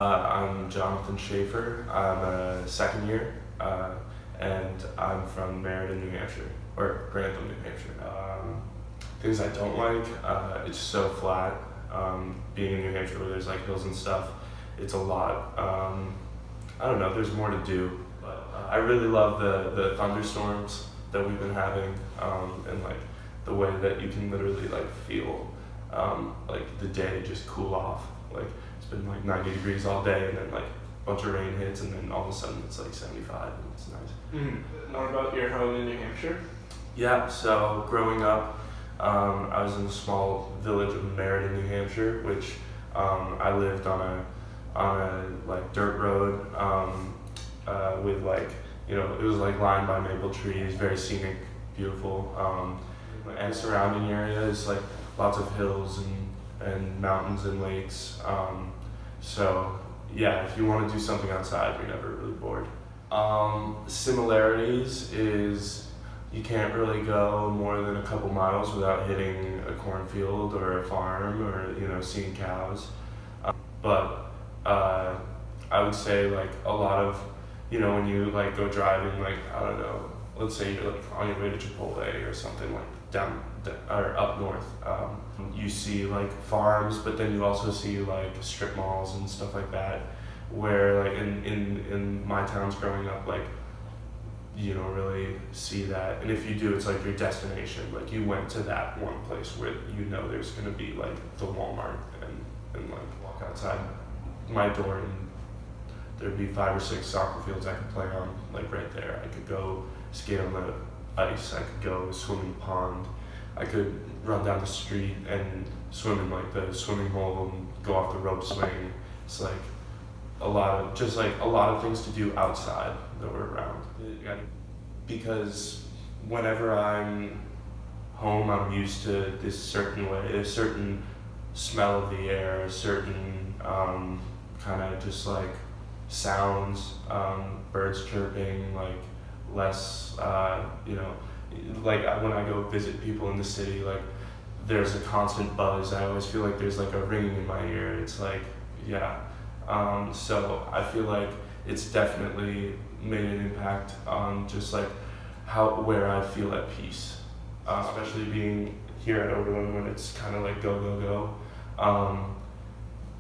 I'm Jonathan Schaefer. I'm a second year, and I'm from Meriden, New Hampshire, or Grantham, New Hampshire. Things I don't like, it's so flat. Being in New Hampshire where there's like hills and stuff, it's a lot. I don't know, there's more to do, but I really love the thunderstorms that we've been having, and like the way that you can literally like feel like the day just cool off. Like it's been like 90 degrees all day, and then like a bunch of rain hits, and then all of a sudden it's like 75, and it's nice. More about your home in New Hampshire? Yeah, so growing up, I was in a small village of Meriden, New Hampshire, which I lived on a like dirt road with like it was like lined by maple trees, very scenic, beautiful, and surrounding area is like lots of hills and mountains and lakes. So yeah, if you want to do something outside, you're never really bored. Similarities is you can't really go more than a couple miles without hitting a cornfield or a farm or seeing cows. But I would say like a lot of when you like go driving, like I don't know, let's say you're like on your way to Chipotle or something like down or up north, you see like farms, but then you also see like strip malls and stuff like that, where like in my towns growing up, like you don't really see that, and if you do, it's like your destination, like you went to that one place where there's gonna be like the Walmart, and like walk outside my door and there'd be 5 or 6 soccer fields I could play on, like right there. I could go skate on the ice, I could go swim in the pond, I could run down the street and swim in like the swimming hole and go off the rope swing. It's like a lot of things to do outside that were around. Because whenever I'm home, I'm used to this certain way, a certain smell of the air, a certain kind of just like sounds, birds chirping, like less, like when I go visit people in the city, like there's a constant buzz. I always feel like there's like a ringing in my ear. It's like, yeah. So I feel like it's definitely made an impact on just like where I feel at peace, especially being here at Oberlin when it's kind of like go go go.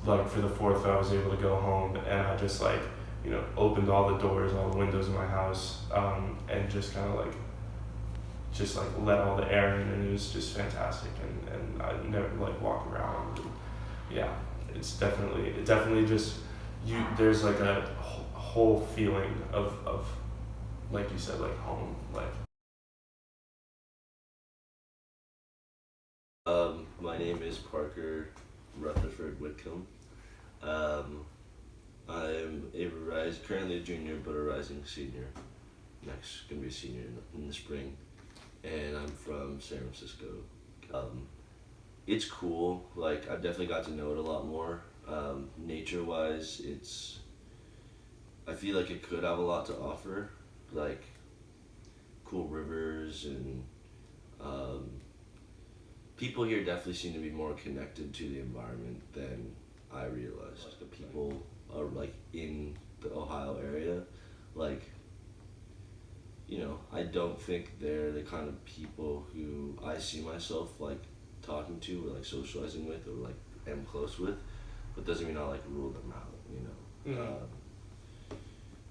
Like for the 4th, I was able to go home, and I just like opened all the doors, all the windows in my house, and just kind of like let all the air in, and it was just fantastic. And I never like walk around. And, yeah, it definitely just there's like a whole feeling of like you said, like home, like. My name is Parker Rutherford Whitcomb. I'm currently a junior, but a rising senior. Next, gonna be a senior in the spring, and I'm from San Francisco. It's cool. Like I've definitely got to know it a lot more. Nature-wise, I feel like it could have a lot to offer, like cool rivers and. People here definitely seem to be more connected to the environment than I realized. The people are like in the Ohio area, like, I don't think they're the kind of people who I see myself like talking to or like socializing with or like am close with, but doesn't mean I like rule them out.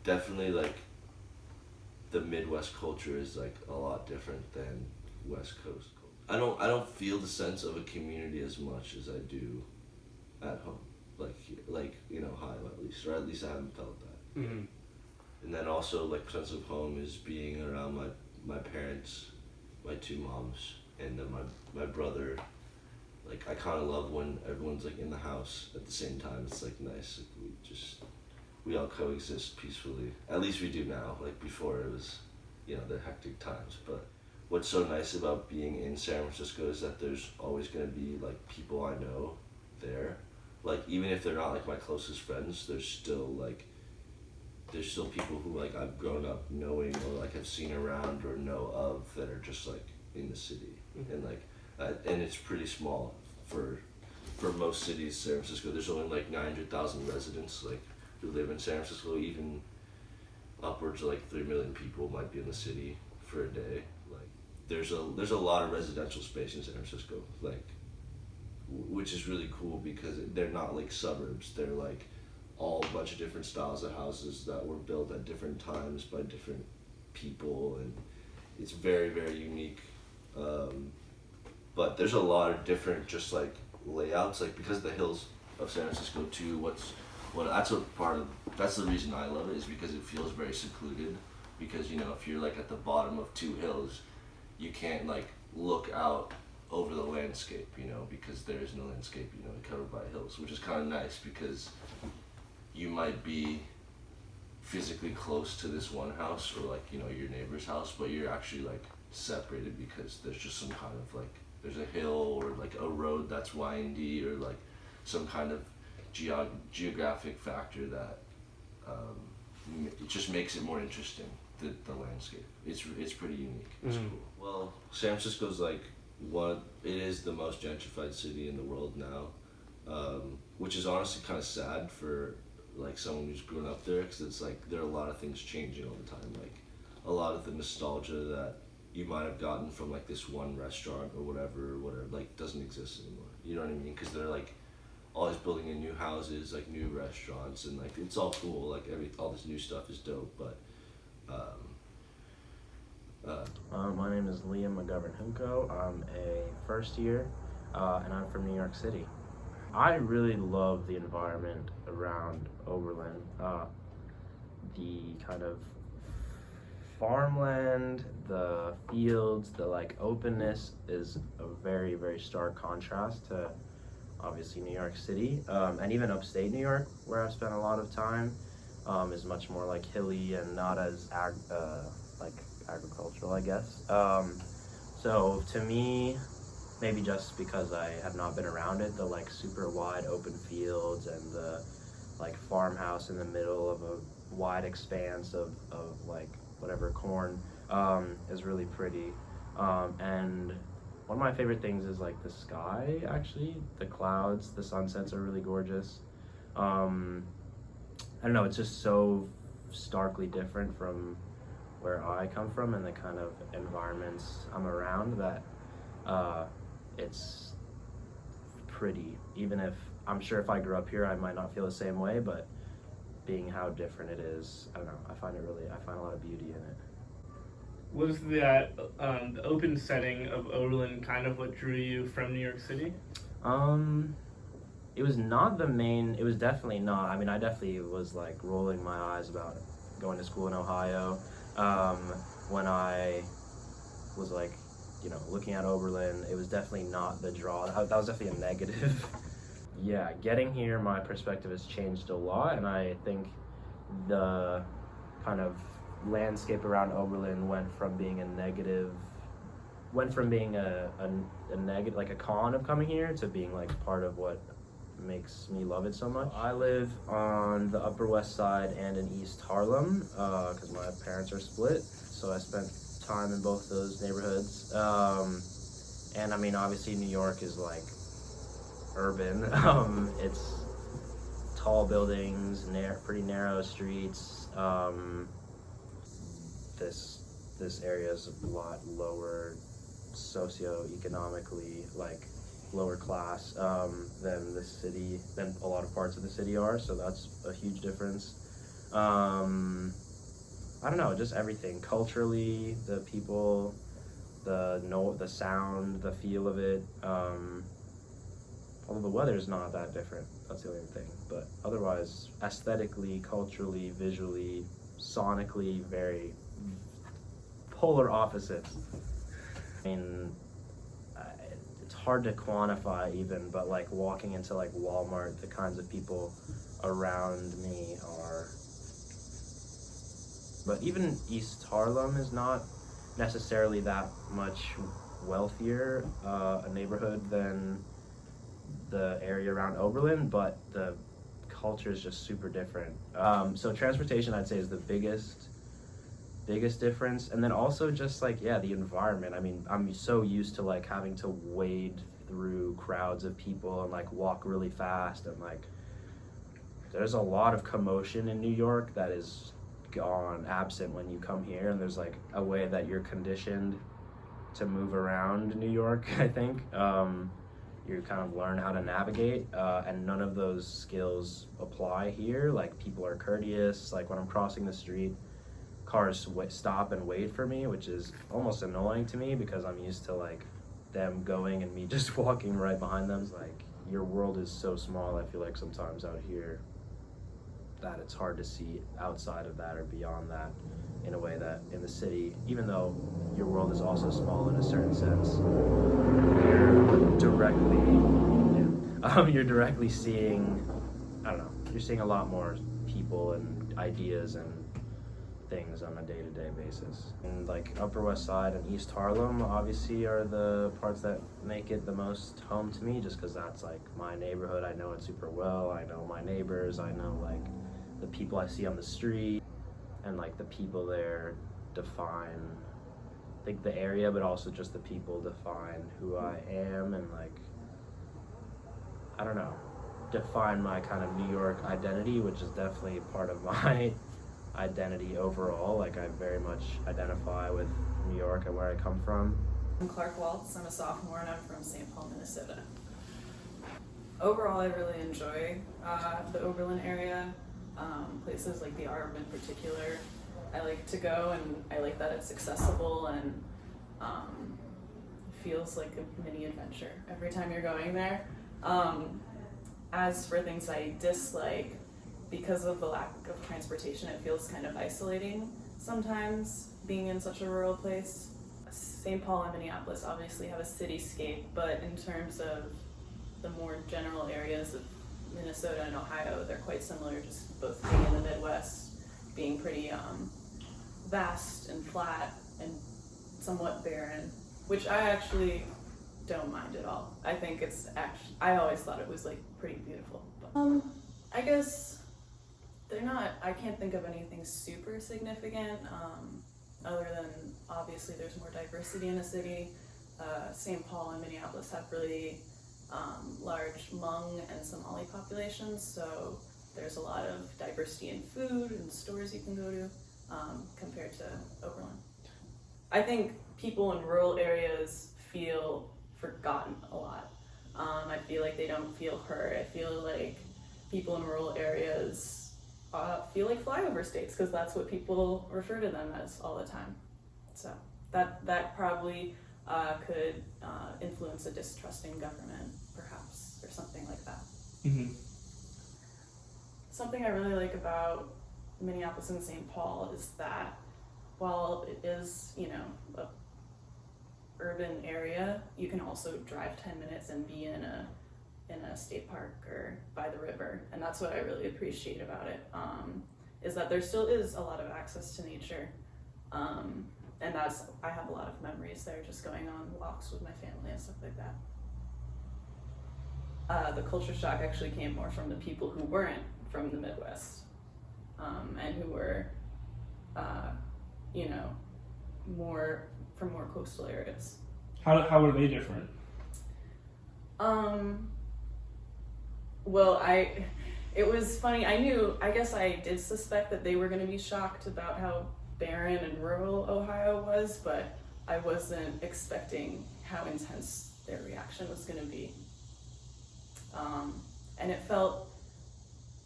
Definitely like the Midwest culture is like a lot different than West Coast culture. I don't feel the sense of a community as much as I do at home, Ohio at least, or at least I haven't felt that. Mm-hmm. And then also like sense of home is being around my parents, my 2 moms, and then my brother. Like I kind of love when everyone's like in the house at the same time. It's like nice. Like, we all coexist peacefully. At least we do now. Like before it was, the hectic times, but. What's so nice about being in San Francisco is that there's always going to be like people I know there. Like even if they're not like my closest friends, there's still people who like I've grown up knowing or like have seen around or know of that are just like in the city. And like and it's pretty small for for most cities, San Francisco, there's only like 900,000 residents like who live in San Francisco. Even upwards of like 3 million people might be in the city for a day. Like there's a lot of residential space in San Francisco, like which is really cool because they're not like suburbs. They're like all a bunch of different styles of houses that were built at different times by different people, and it's very, very unique. But there's a lot of different just like layouts, like because of the hills of San Francisco too. That's the reason I love it, is because it feels very secluded. Because, you know, if you're like at the bottom of two hills, you can't like look out over the landscape, you know, because there is no landscape, you know, covered by hills, which is kind of nice because you might be physically close to this one house or like, you know, your neighbor's house, but you're actually like separated because there's just some kind of like, there's a hill or like a road that's windy or like some kind of geographic factor that it just makes it more interesting, the landscape. It's pretty unique. It's cool. Well, San Francisco's like it is the most gentrified city in the world now, which is honestly kind of sad for like someone who's grown up there, because it's like there are a lot of things changing all the time. Like a lot of the nostalgia that you might have gotten from like this one restaurant or whatever like doesn't exist anymore. You know what I mean? Because they're like always building in new houses, like new restaurants, and like it's all cool. Like all this new stuff is dope, but my name is Liam McGovern Junco. I'm a first year, and I'm from New York City. I really love the environment around Oberlin. The kind of farmland, the fields, the like openness is a very, very stark contrast to obviously New York City, and even upstate New York, where I've spent a lot of time, is much more like hilly and not as like agricultural, I guess. So to me, maybe just because I have not been around it, the like super wide open fields and the like farmhouse in the middle of a wide expanse of like whatever corn is really pretty. And one of my favorite things is like the sky, actually. The clouds, the sunsets are really gorgeous. I don't know, it's just so starkly different from where I come from and the kind of environments I'm around that it's pretty. Even if, I'm sure if I grew up here I might not feel the same way, but being how different it is, I don't know, I find a lot of beauty in it. Was that the open setting of Oberlin kind of what drew you from New York City? It was not the main, it was definitely not. I mean, I definitely was like rolling my eyes about going to school in Ohio. When I was like, you know, looking at Oberlin, it was definitely not the draw. That was definitely a negative. Yeah, getting here, my perspective has changed a lot, and I think the kind of landscape around Oberlin went from being a negative, like a con of coming here, to being like part of what makes me love it so much. I live on the Upper West Side and in East Harlem, because my parents are split, so I spent time in both those neighborhoods. And I mean, obviously New York is like urban. It's tall buildings, pretty narrow streets. This area is a lot lower socioeconomically, like lower class than a lot of parts of the city are, so that's a huge difference. I don't know, just everything culturally, the people, the sound, the feel of it. Although the weather's not that different, that's the only thing, but otherwise aesthetically, culturally, visually, sonically, very polar opposites. I mean, it's hard to quantify even, but like walking into like Walmart, the kinds of people around me are, but even East Harlem is not necessarily that much wealthier a neighborhood than the area around Oberlin, but the culture is just super different. So transportation, I'd say, is the biggest difference, and then also just like, yeah, the environment. I mean, I'm so used to like having to wade through crowds of people and like walk really fast, and like there's a lot of commotion in New York that is gone absent when you come here, and there's like a way that you're conditioned to move around New York. I think you kind of learn how to navigate, and none of those skills apply here. Like people are courteous, like when I'm crossing the street, cars stop and wait for me, which is almost annoying to me because I'm used to like them going and me just walking right behind them. It's like your world is so small, I feel like sometimes out here that it's hard to see outside of that or beyond that in a way that in the city, even though your world is also small in a certain sense, you're directly seeing, I don't know, you're seeing a lot more people and ideas and things on a day-to-day basis. And like Upper West Side and East Harlem obviously are the parts that make it the most home to me, just because that's like my neighborhood. I know it super well. I know my neighbors. I know like the people I see on the street, and like the people there define, I think, the area, but also just the people define who I am, and like, I don't know, define my kind of New York identity, which is definitely part of my identity overall. Like I very much identify with New York and where I come from. I'm Clark Waltz. I'm a sophomore and I'm from St. Paul, Minnesota. Overall, I really enjoy the Oberlin area. Places like the Arb in particular, I like to go, and I like that it's accessible and feels like a mini adventure every time you're going there. As for things I dislike, because of the lack of transportation, it feels kind of isolating sometimes being in such a rural place. St. Paul and Minneapolis obviously have a cityscape, but in terms of the more general areas of Minnesota and Ohio, they're quite similar, just both being in the Midwest, being pretty vast and flat and somewhat barren, which I actually don't mind at all. I think it's actually, I always thought it was like pretty beautiful. I guess they're not, I can't think of anything super significant, other than obviously there's more diversity in the city. St. Paul and Minneapolis have really large Hmong and Somali populations, so there's a lot of diversity in food and stores you can go to compared to Oberlin. I think people in rural areas feel forgotten a lot. I feel like they don't feel heard. I feel like people in rural areas feel like flyover states, because that's what people refer to them as all the time. So that probably could influence a distrust in government, perhaps, or something like that. Mm-hmm. Something I really like about Minneapolis and St. Paul is that while it is, a urban area, you can also drive 10 minutes and be in a state park or by the river, and that's what I really appreciate about it, is that there still is a lot of access to nature, and I have a lot of memories there, just going on walks with my family and stuff like that. The culture shock actually came more from the people who weren't from the Midwest, and who were more from more coastal areas. How were they different? Well, it was funny. I guess I did suspect that they were going to be shocked about how barren and rural Ohio was, but I wasn't expecting how intense their reaction was going to be. And it felt,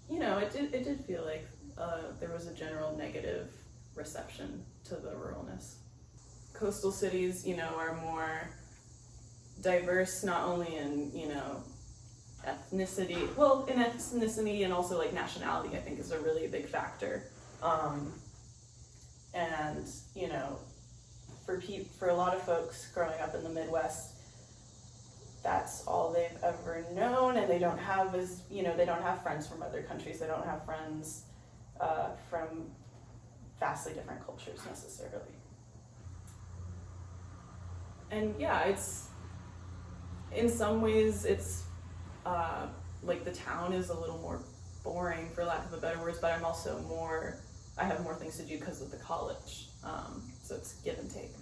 it did feel like there was a general negative reception to the ruralness. Coastal cities, are more diverse, not only in, ethnicity, in ethnicity and also like nationality, I think is a really big factor. And, for a lot of folks growing up in the Midwest, that's all they've ever known, and they don't have they don't have friends from other countries, they don't have friends from vastly different cultures necessarily. And yeah, it's, in some ways, it's like the town is a little more boring, for lack of a better words, but I have more things to do because of the college, so it's give and take.